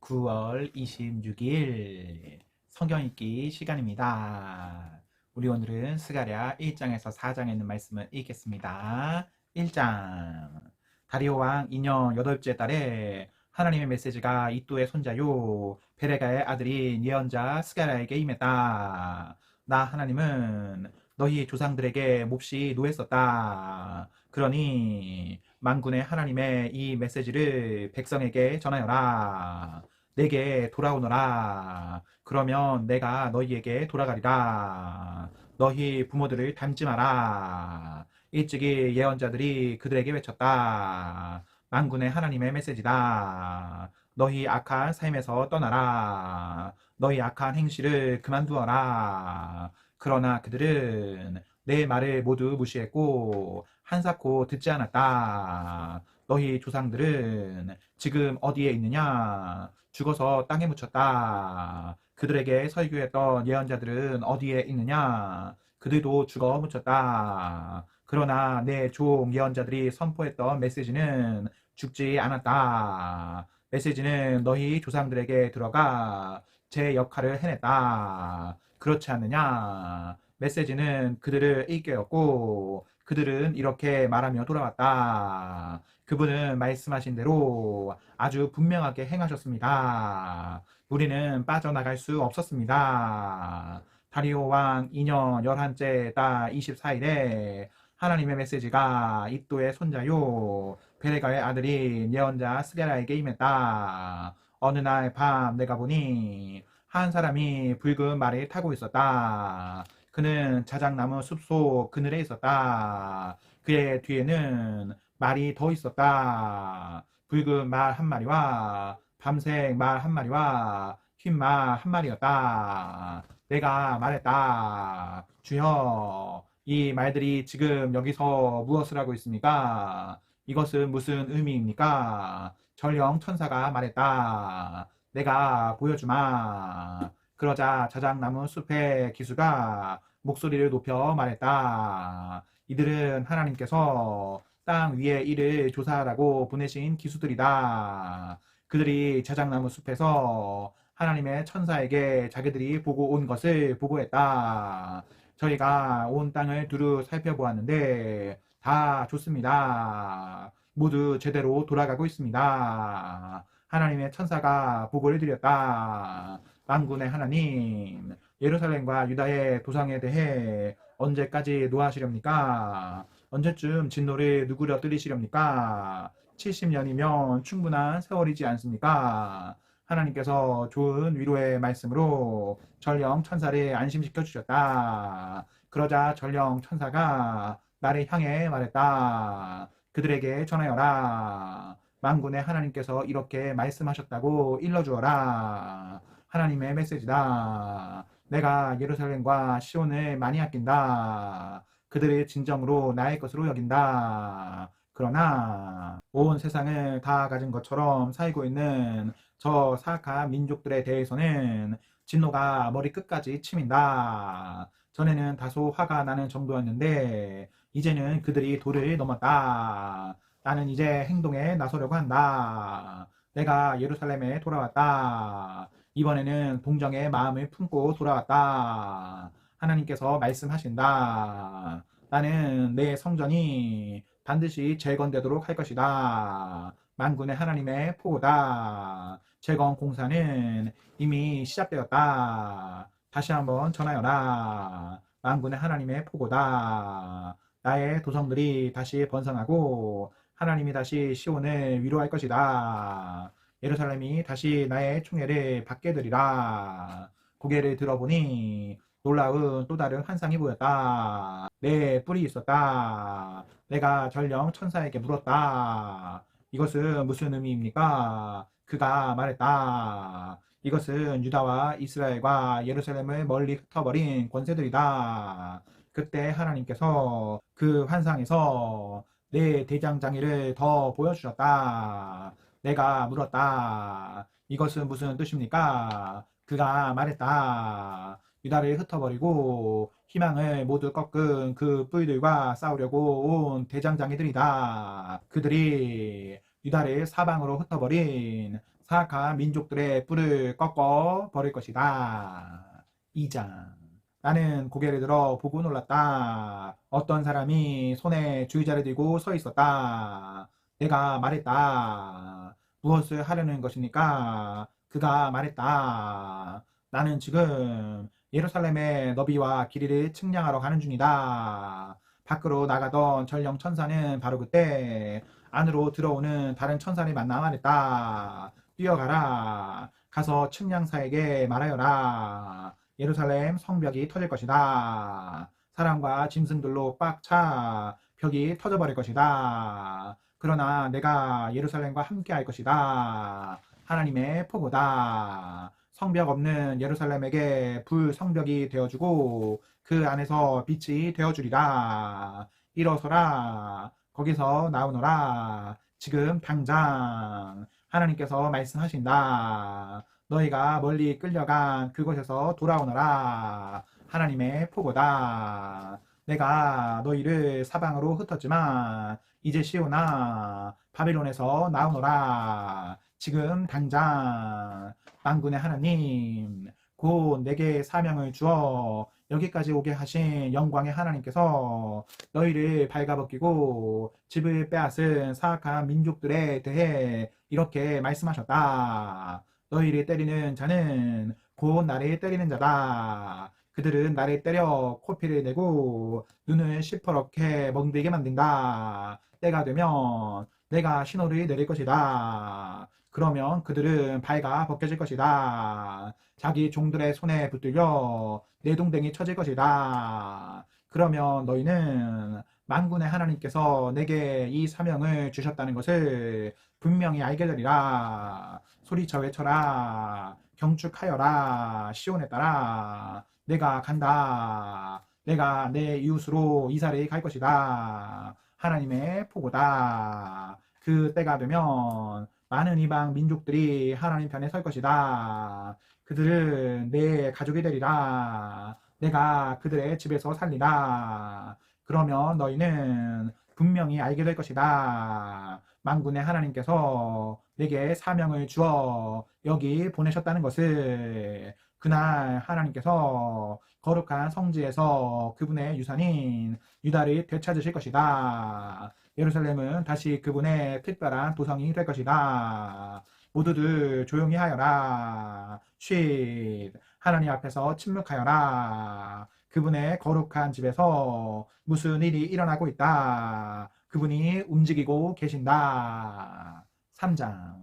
9월 26일 성경 읽기 시간입니다. 우리 오늘은 스가랴 1장에서 4장에 있는 말씀을 읽겠습니다. 1장. 다리오 왕 2년 8째 달에 하나님의 메시지가 이또의 손자요 베레가의 아들인 예언자 스가랴에게 임했다. 나 하나님은 너희 조상들에게 몹시 노했었다. 그러니 만군의 하나님의 이 메시지를 백성에게 전하여라. 내게 돌아오너라. 그러면 내가 너희에게 돌아가리라. 너희 부모들을 닮지 마라. 일찍이 예언자들이 그들에게 외쳤다. 만군의 하나님의 메시지다. 너희 악한 삶에서 떠나라. 너희 악한 행실을 그만두어라. 그러나 그들은 내 말을 모두 무시했고 한사코 듣지 않았다. 너희 조상들은 지금 어디에 있느냐? 죽어서 땅에 묻혔다. 그들에게 설교했던 예언자들은 어디에 있느냐? 그들도 죽어 묻혔다. 그러나 내 종 예언자들이 선포했던 메시지는 죽지 않았다. 메시지는 너희 조상들에게 들어가 제 역할을 해냈다. 그렇지 않느냐? 메시지는 그들을 일깨웠고 그들은 이렇게 말하며 돌아왔다. 그분은 말씀하신 대로 아주 분명하게 행하셨습니다. 우리는 빠져나갈 수 없었습니다. 다리오 왕 2년 11째 달 24일에 하나님의 메시지가 이또의 손자요 베레가의 아들인 예언자 스가랴에게 임했다. 어느 날 밤 내가 보니 한 사람이 붉은 말을 타고 있었다. 그는 자작나무 숲속 그늘에 있었다. 그의 뒤에는 말이 더 있었다. 붉은 말 한 마리와 밤색 말 한 마리와 흰 말 한 마리였다. 내가 말했다. 주여, 이 말들이 지금 여기서 무엇을 하고 있습니까? 이것은 무슨 의미입니까? 전령 천사가 말했다. 내가 보여주마. 그러자 자작나무 숲의 기수가 목소리를 높여 말했다. 이들은 하나님께서 땅 위의 일을 조사하라고 보내신 기수들이다. 그들이 자작나무 숲에서 하나님의 천사에게 자기들이 보고 온 것을 보고했다. 저희가 온 땅을 두루 살펴보았는데 다 좋습니다. 모두 제대로 돌아가고 있습니다. 하나님의 천사가 보고를 드렸다. 만군의 하나님, 예루살렘과 유다의 도상에 대해 언제까지 노하시렵니까? 언제쯤 진노를 누구려뜨리시렵니까? 70년이면 충분한 세월이지 않습니까? 하나님께서 좋은 위로의 말씀으로 전령 천사를 안심시켜 주셨다. 그러자 전령 천사가 나를 향해 말했다. 그들에게 전하여라. 만군의 하나님께서 이렇게 말씀하셨다고 일러주어라. 하나님의 메시지다. 내가 예루살렘과 시온을 많이 아낀다. 그들을 진정으로 나의 것으로 여긴다. 그러나 온 세상을 다 가진 것처럼 살고 있는 저 사악한 민족들에 대해서는 진노가 머리끝까지 치민다. 전에는 다소 화가 나는 정도였는데 이제는 그들이 도를 넘었다. 나는 이제 행동에 나서려고 한다. 내가 예루살렘에 돌아왔다. 이번에는 동정의 마음을 품고 돌아왔다. 하나님께서 말씀하신다. 나는 내 성전이 반드시 재건되도록 할 것이다. 만군의 하나님의 포고다. 재건 공사는 이미 시작되었다. 다시 한번 전하여라. 만군의 하나님의 포고다. 나의 도성들이 다시 번성하고 하나님이 다시 시온을 위로할 것이다. 예루살렘이 다시 나의 총애를 받게 되리라. 고개를 들어보니 놀라운 또 다른 환상이 보였다. 내 뿔이 있었다. 내가 전령 천사에게 물었다. 이것은 무슨 의미입니까? 그가 말했다. 이것은 유다와 이스라엘과 예루살렘을 멀리 흩어버린 권세들이다. 그때 하나님께서 그 환상에서 내 대장장이를 더 보여주셨다. 내가 물었다. 이것은 무슨 뜻입니까? 그가 말했다. 유다를 흩어버리고 희망을 모두 꺾은 그 뿔들과 싸우려고 온 대장장이들이다. 그들이 유다를 사방으로 흩어버린 사악한 민족들의 뿔을 꺾어 버릴 것이다. 2장. 나는 고개를 들어 보고 놀랐다. 어떤 사람이 손에 주의자를 들고 서 있었다. 내가 말했다. 무엇을 하려는 것입니까? 그가 말했다. 나는 지금 예루살렘의 너비와 길이를 측량하러 가는 중이다. 밖으로 나가던 전령 천사는 바로 그때 안으로 들어오는 다른 천사를 만나 말했다. 뛰어가라. 가서 측량사에게 말하여라. 예루살렘 성벽이 터질 것이다. 사람과 짐승들로 꽉 차 벽이 터져버릴 것이다. 그러나 내가 예루살렘과 함께 할 것이다. 하나님의 포고다. 성벽 없는 예루살렘에게 불 성벽이 되어주고 그 안에서 빛이 되어주리라. 일어서라. 거기서 나오너라. 지금 당장 하나님께서 말씀하신다. 너희가 멀리 끌려간 그곳에서 돌아오너라. 하나님의 포고다. 내가 너희를 사방으로 흩었지만 이제 시온아 바빌론에서 나오너라. 지금 당장 만군의 하나님 곧 내게 사명을 주어 여기까지 오게 하신 영광의 하나님께서 너희를 발가벗기고 집을 빼앗은 사악한 민족들에 대해 이렇게 말씀하셨다. 너희를 때리는 자는 곧 나를 때리는 자다. 그들은 나를 때려 코피를 내고 눈을 시퍼렇게 멍들게 만든다. 때가 되면 내가 신호를 내릴 것이다. 그러면 그들은 발가 벗겨질 것이다. 자기 종들의 손에 붙들려 내동댕이 쳐질 것이다. 그러면 너희는 만군의 하나님께서 내게 이 사명을 주셨다는 것을 분명히 알게 되리라. 소리쳐 외쳐라. 경축하여라. 시온에 따라 내가 간다. 내가 내 이웃으로 이사를 갈 것이다. 하나님의 포고다. 그 때가 되면 많은 이방 민족들이 하나님 편에 설 것이다. 그들은 내 가족이 되리라. 내가 그들의 집에서 살리라. 그러면 너희는 분명히 알게 될 것이다. 만군의 하나님께서 내게 사명을 주어 여기 보내셨다는 것을. 그날 하나님께서 거룩한 성지에서 그분의 유산인 유다를 되찾으실 것이다. 예루살렘은 다시 그분의 특별한 도성이 될 것이다. 모두들 조용히 하여라. 쉿. 하나님 앞에서 침묵하여라. 그분의 거룩한 집에서 무슨 일이 일어나고 있다. 그분이 움직이고 계신다. 3장.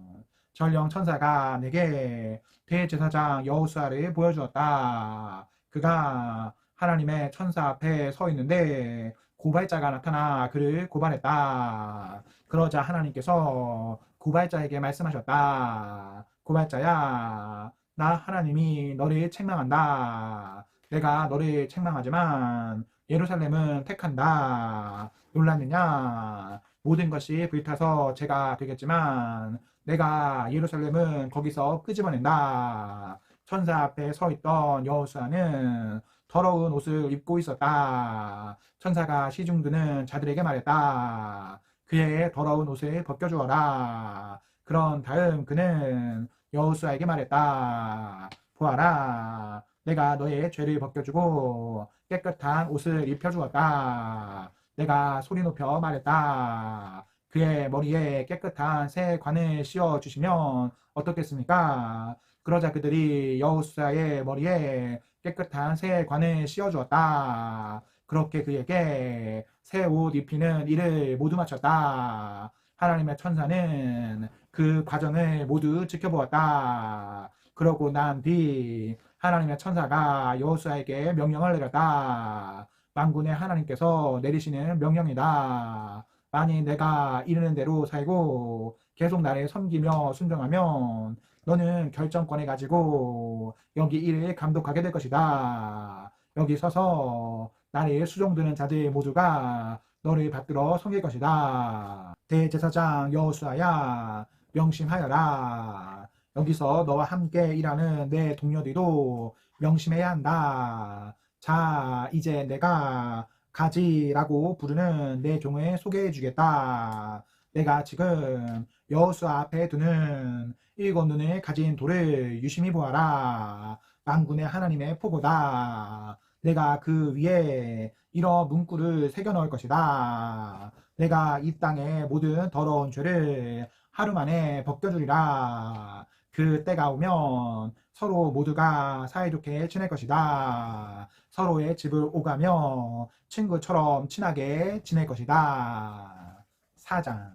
전령 천사가 내게 대제사장 여호수아를 보여주었다. 그가 하나님의 천사 앞에 서 있는데 고발자가 나타나 그를 고발했다. 그러자 하나님께서 고발자에게 말씀하셨다. 고발자야, 나 하나님이 너를 책망한다. 내가 너를 책망하지만 예루살렘은 택한다. 놀랐느냐? 모든 것이 불타서 제가 되겠지만 내가 예루살렘은 거기서 끄집어낸다. 천사 앞에 서 있던 여호수아는 더러운 옷을 입고 있었다. 천사가 시중 드는 자들에게 말했다. 그의 더러운 옷을 벗겨주어라. 그런 다음 그는 여호수아에게 말했다. 보아라. 내가 너의 죄를 벗겨주고 깨끗한 옷을 입혀주었다. 내가 소리 높여 말했다. 그의 머리에 깨끗한 새 관을 씌워주시면 어떻겠습니까? 그러자 그들이 여호수아의 머리에 깨끗한 새 관을 씌워주었다. 그렇게 그에게 새 옷 입히는 일을 모두 마쳤다. 하나님의 천사는 그 과정을 모두 지켜보았다. 그러고 난 뒤 하나님의 천사가 여호수아에게 명령을 내렸다. 만군의 하나님께서 내리시는 명령이다. 만일 내가 이르는 대로 살고 계속 나를 섬기며 순종하면 너는 결정권을 가지고 여기 일을 감독하게 될 것이다. 여기 서서 나를 수종드는 자들 모두가 너를 받들어 섬길 것이다. 대제사장 여호수아야, 명심하여라. 여기서 너와 함께 일하는 내 동료들도 명심해야 한다. 자, 이제 내가 가지라고 부르는 내 종을 소개해 주겠다. 내가 지금 여호수 앞에 두는 일곱 눈을 가진 돌을 유심히 보아라. 만군의 하나님의 포고다. 내가 그 위에 이런 문구를 새겨 넣을 것이다. 내가 이 땅의 모든 더러운 죄를 하루 만에 벗겨주리라. 그 때가 오면 서로 모두가 사이좋게 지낼 것이다. 서로의 집을 오가며 친구처럼 친하게 지낼 것이다. 4장.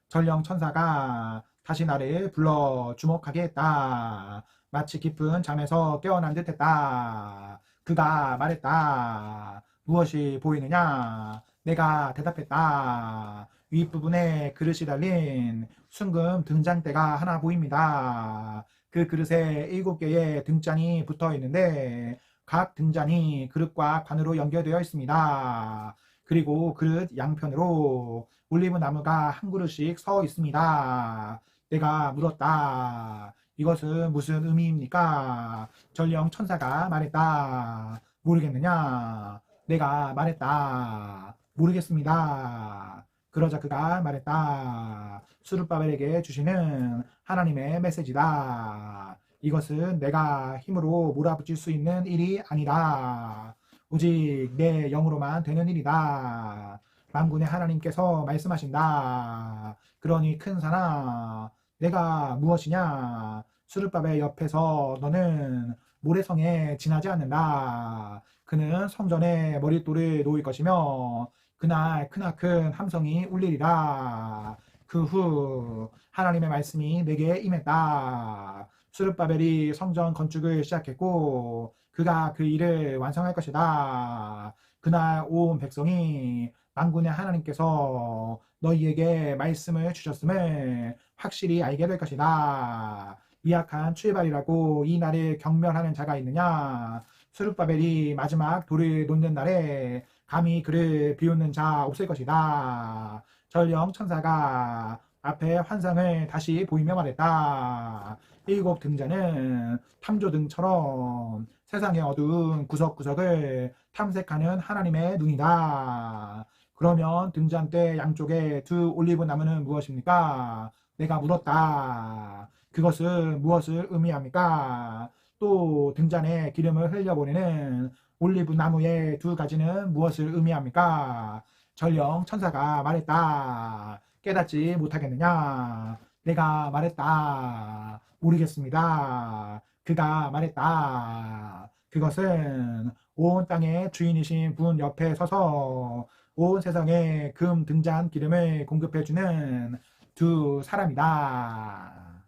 전령 천사가 다시 나를 불러 주목하게 했다. 마치 깊은 잠에서 깨어난 듯 했다. 그가 말했다. 무엇이 보이느냐? 내가 대답했다. 윗부분에 그릇이 달린 순금 등잔대가 하나 보입니다. 그 그릇에 7개의 등잔이 붙어 있는데 각 등잔이 그릇과 관으로 연결되어 있습니다. 그리고 그릇 양편으로 올리브 나무가 한 그릇씩 서 있습니다. 내가 물었다. 이것은 무슨 의미입니까? 전령 천사가 말했다. 모르겠느냐? 내가 말했다. 모르겠습니다. 그러자 그가 말했다. 수르바벨에게 주시는 하나님의 메시지다. 이것은 내가 힘으로 몰아붙일 수 있는 일이 아니다. 오직 내 영으로만 되는 일이다. 만군의 하나님께서 말씀하신다. 그러니 큰 산아, 내가 무엇이냐? 수르바벨 옆에서 너는 모래성에 지나지 않는다. 그는 성전에 머릿돌을 놓을 것이며 그날 크나큰 함성이 울리리라. 그 후 하나님의 말씀이 내게 임했다. 수르바벨이 성전 건축을 시작했고 그가 그 일을 완성할 것이다. 그날 온 백성이 만군의 하나님께서 너희에게 말씀을 주셨음을 확실히 알게 될 것이다. 미약한 출발이라고 이 날을 경멸하는 자가 있느냐? 수르바벨이 마지막 돌을 놓는 날에 감히 그를 비웃는 자 없을 것이다. 전령 천사가 앞에 환상을 다시 보이며 말했다. 7등잔은 탐조등처럼 세상의 어두운 구석구석을 탐색하는 하나님의 눈이다. 그러면 등잔대 양쪽에 두 올리브 나무는 무엇입니까? 내가 물었다. 그것은 무엇을 의미합니까? 또 등잔에 기름을 흘려보내는 올리브 나무의 두 가지는 무엇을 의미합니까? 전령 천사가 말했다. 깨닫지 못하겠느냐? 내가 말했다. 모르겠습니다. 그가 말했다. 그것은 온 땅의 주인이신 분 옆에 서서 온 세상에 금 등잔 기름을 공급해주는 두 사람이다.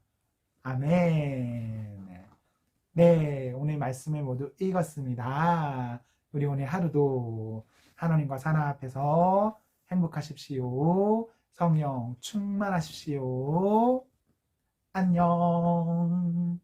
아멘. 네, 오늘 말씀을 모두 읽었습니다. 우리 오늘 하루도 하나님과 사나 앞에서 행복하십시오. 성령 충만하십시오. 안녕.